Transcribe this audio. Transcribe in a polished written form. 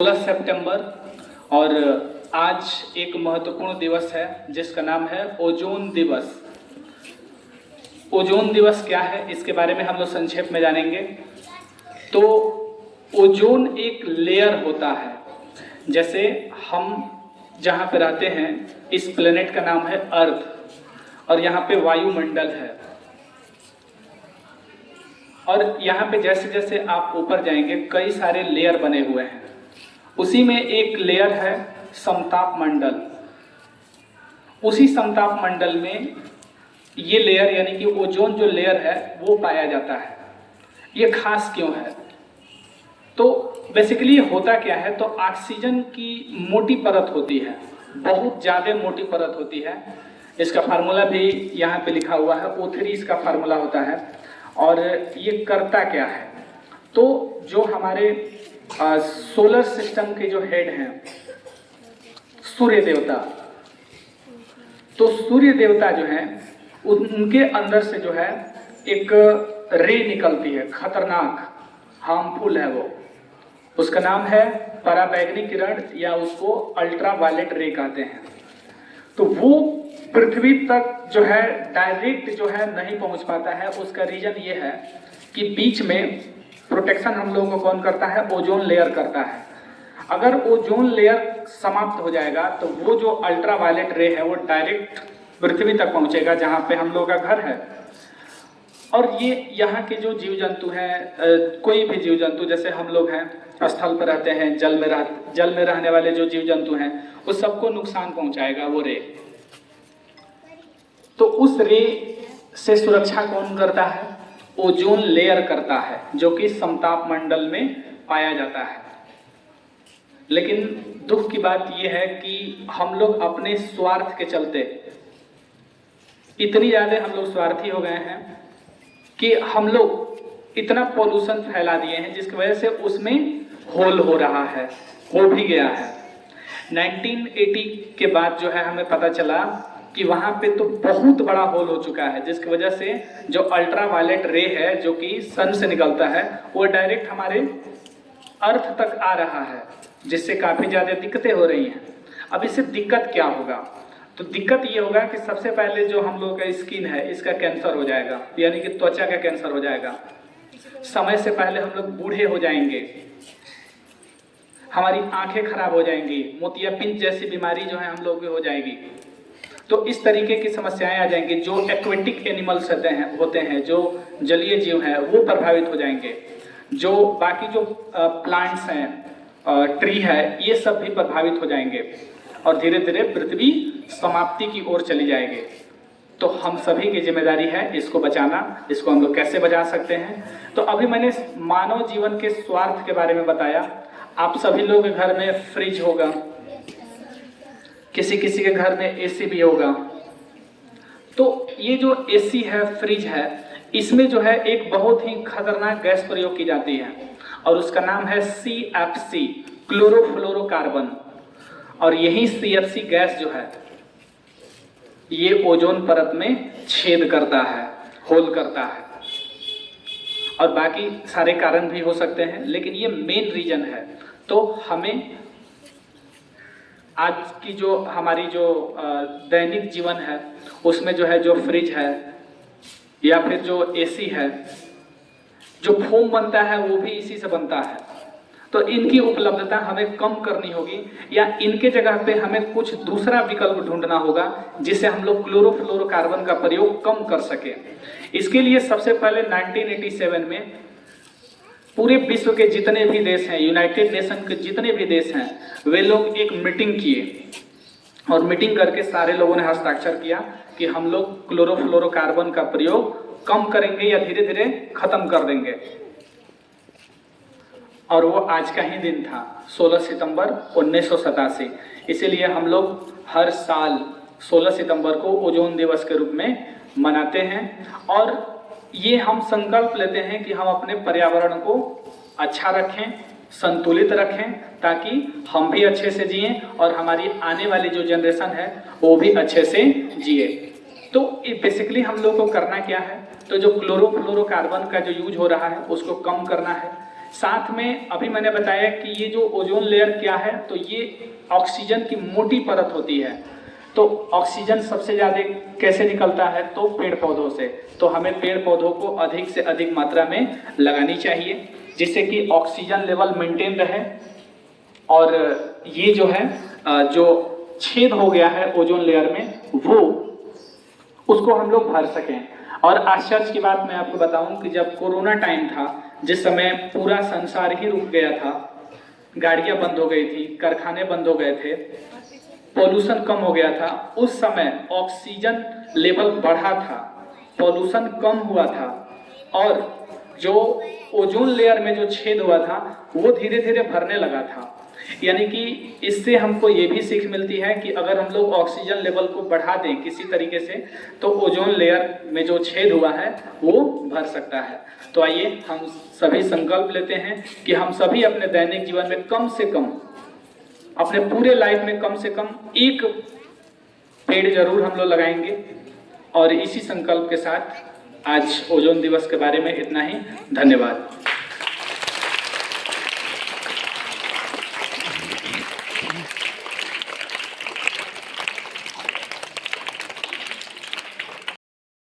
16 सितंबर और आज एक महत्वपूर्ण दिवस है जिसका नाम है ओजोन दिवस। ओजोन दिवस क्या है इसके बारे में हम लोग संक्षेप में जानेंगे। तो ओजोन एक लेयर होता है। जैसे हम जहाँ पे रहते हैं इस प्लेनेट का नाम है अर्थ और यहाँ पे वायुमंडल है और यहाँ पे जैसे जैसे आप ऊपर जाएंगे कई सारे लेयर बने हुए हैं। उसी में एक लेयर है समताप मंडल। उसी समताप मंडल में ये लेयर यानी कि ओजोन जो लेयर है वो पाया जाता है। ये खास क्यों है? तो बेसिकली होता क्या है, तो ऑक्सीजन की मोटी परत होती है, बहुत ज़्यादा मोटी परत होती है। इसका फार्मूला भी यहाँ पे लिखा हुआ है, O3 इसका फार्मूला होता है। और ये करता क्या है, तो जो हमारे सोलर सिस्टम के जो हेड हैं सूर्य देवता, तो सूर्य देवता जो है उनके अंदर से जो है एक रे निकलती है, खतरनाक हार्मफुल है वो। उसका नाम है पराबैंगनी किरण या उसको अल्ट्रा वायलेट रे कहते हैं। तो वो पृथ्वी तक जो है डायरेक्ट जो है नहीं पहुंच पाता है। उसका रीजन ये है कि बीच में प्रोटेक्शन हम लोगों को कौन करता है? ओजोन लेयर करता है। अगर ओजोन लेयर समाप्त हो जाएगा तो वो जो अल्ट्रा वायलेट रे है वो डायरेक्ट पृथ्वी तक पहुंचेगा जहां पे हम लोगों का घर है। और ये यहाँ के जो जीव जंतु हैं, कोई भी जीव जंतु, जैसे हम लोग हैं स्थल पर रहते हैं, जल में रहने वाले जो जीव जंतु हैं उस सबको नुकसान पहुंचाएगा वो रे। तो उस रे से सुरक्षा कौन करता है? ओजोन लेयर करता है, जो कि समताप मंडल में पाया जाता है। लेकिन दुख की बात यह है कि हम लोग अपने स्वार्थ के चलते इतनी ज्यादा हम लोग स्वार्थी हो गए हैं कि हम लोग इतना पॉल्यूशन फैला दिए हैं जिसकी वजह से उसमें होल हो रहा है, हो भी गया है। 1980 के बाद जो है हमें पता चला कि वहां पे तो बहुत बड़ा होल हो चुका है, जिसकी वजह से जो अल्ट्रा वायलेट रे है जो कि सन से निकलता है वो डायरेक्ट हमारे अर्थ तक आ रहा है, जिससे काफी ज्यादा दिक्कतें हो रही हैं। अब इससे दिक्कत क्या होगा? तो दिक्कत ये होगा कि सबसे पहले जो हम लोग का स्किन है इसका कैंसर हो जाएगा, यानी कि त्वचा का कैंसर हो जाएगा। समय से पहले हम लोग बूढ़े हो जाएंगे, हमारी आंखें खराब हो जाएंगी, मोतियाबिंद जैसी बीमारी जो है हम लोग की हो जाएगी। तो इस तरीके की समस्याएं आ जाएंगी। जो एक्वेटिक एनिमल्स होते हैं, जो जलीय जीव हैं वो प्रभावित हो जाएंगे। जो बाकी जो प्लांट्स हैं, ट्री है, ये सब भी प्रभावित हो जाएंगे और धीरे धीरे पृथ्वी समाप्ति की ओर चली जाएगी। तो हम सभी की जिम्मेदारी है इसको बचाना। इसको हम लोग कैसे बचा सकते हैं? तो अभी मैंने मानव जीवन के स्वार्थ के बारे में बताया। आप सभी लोग के घर में फ्रिज होगा, किसी किसी के घर में एसी भी होगा। तो ये जो एसी है, फ्रिज है, इसमें जो है एक बहुत ही खतरनाक गैस प्रयोग की जाती है और उसका नाम है CFC, क्लोरोफ्लोरोकार्बन। और यही CFC गैस जो है ये ओजोन परत में छेद करता है, होल करता है। और बाकी सारे कारण भी हो सकते हैं, लेकिन ये मेन रीजन है। तो हमें आज की जो हमारी जो दैनिक जीवन है उसमें जो है, जो फ्रिज है या फिर जो एसी है, जो फोम बनता है वो भी इसी से बनता है। तो इनकी उपलब्धता हमें कम करनी होगी या इनके जगह पे हमें कुछ दूसरा विकल्प ढूंढना होगा जिससे हम लोग क्लोरोफ्लोरोकार्बन का प्रयोग कम कर सके। इसके लिए सबसे पहले 1987 में पूरे विश्व के जितने भी देश हैं, यूनाइटेड नेशन के जितने भी देश हैं, वे लोग एक मीटिंग किए और मीटिंग करके सारे लोगों ने हस्ताक्षर किया कि हम लोग क्लोरोफ्लोरोकार्बन का प्रयोग कम करेंगे या धीरे धीरे खत्म कर देंगे। और वो आज का ही दिन था, 16 सितंबर 1987। इसीलिए हम लोग हर साल 16 सितंबर को ओजोन दिवस के रूप में मनाते हैं और ये हम संकल्प लेते हैं कि हम अपने पर्यावरण को अच्छा रखें, संतुलित रखें, ताकि हम भी अच्छे से जिएं और हमारी आने वाली जो जनरेशन है वो भी अच्छे से जिए। तो बेसिकली हम लोग को करना क्या है? तो जो क्लोरोफ्लोरोकार्बन का जो यूज हो रहा है उसको कम करना है। साथ में अभी मैंने बताया कि ये जो ओजोन लेयर क्या है, तो ये ऑक्सीजन की मोटी परत होती है। तो ऑक्सीजन सबसे ज़्यादा कैसे निकलता है, तो पेड़ पौधों से। तो हमें पेड़ पौधों को अधिक से अधिक मात्रा में लगानी चाहिए, जिससे कि ऑक्सीजन लेवल मेंटेन रहे और ये जो है जो छेद हो गया है ओजोन लेयर में, वो उसको हम लोग भर सकें। और आश्चर्य की बात मैं आपको बताऊं कि जब कोरोना टाइम था, जिस समय पूरा संसार ही रुक गया था, गाड़ियां बंद हो गई थी, कारखाने बंद हो गए थे, पॉल्यूशन कम हो गया था, उस समय ऑक्सीजन लेवल बढ़ा था, पॉल्यूशन कम हुआ था और जो ओजोन लेयर में जो छेद हुआ था वो धीरे धीरे भरने लगा था। यानी कि इससे हमको ये भी सीख मिलती है कि अगर हम लोग ऑक्सीजन लेवल को बढ़ा दें किसी तरीके से, तो ओजोन लेयर में जो छेद हुआ है वो भर सकता है। तो आइए हम सभी संकल्प लेते हैं कि हम सभी अपने दैनिक जीवन में कम से कम, अपने पूरे लाइफ में कम से कम एक पेड़ जरूर हम लोग लगाएंगे। और इसी संकल्प के साथ आज ओजोन दिवस के बारे में इतना ही। धन्यवाद।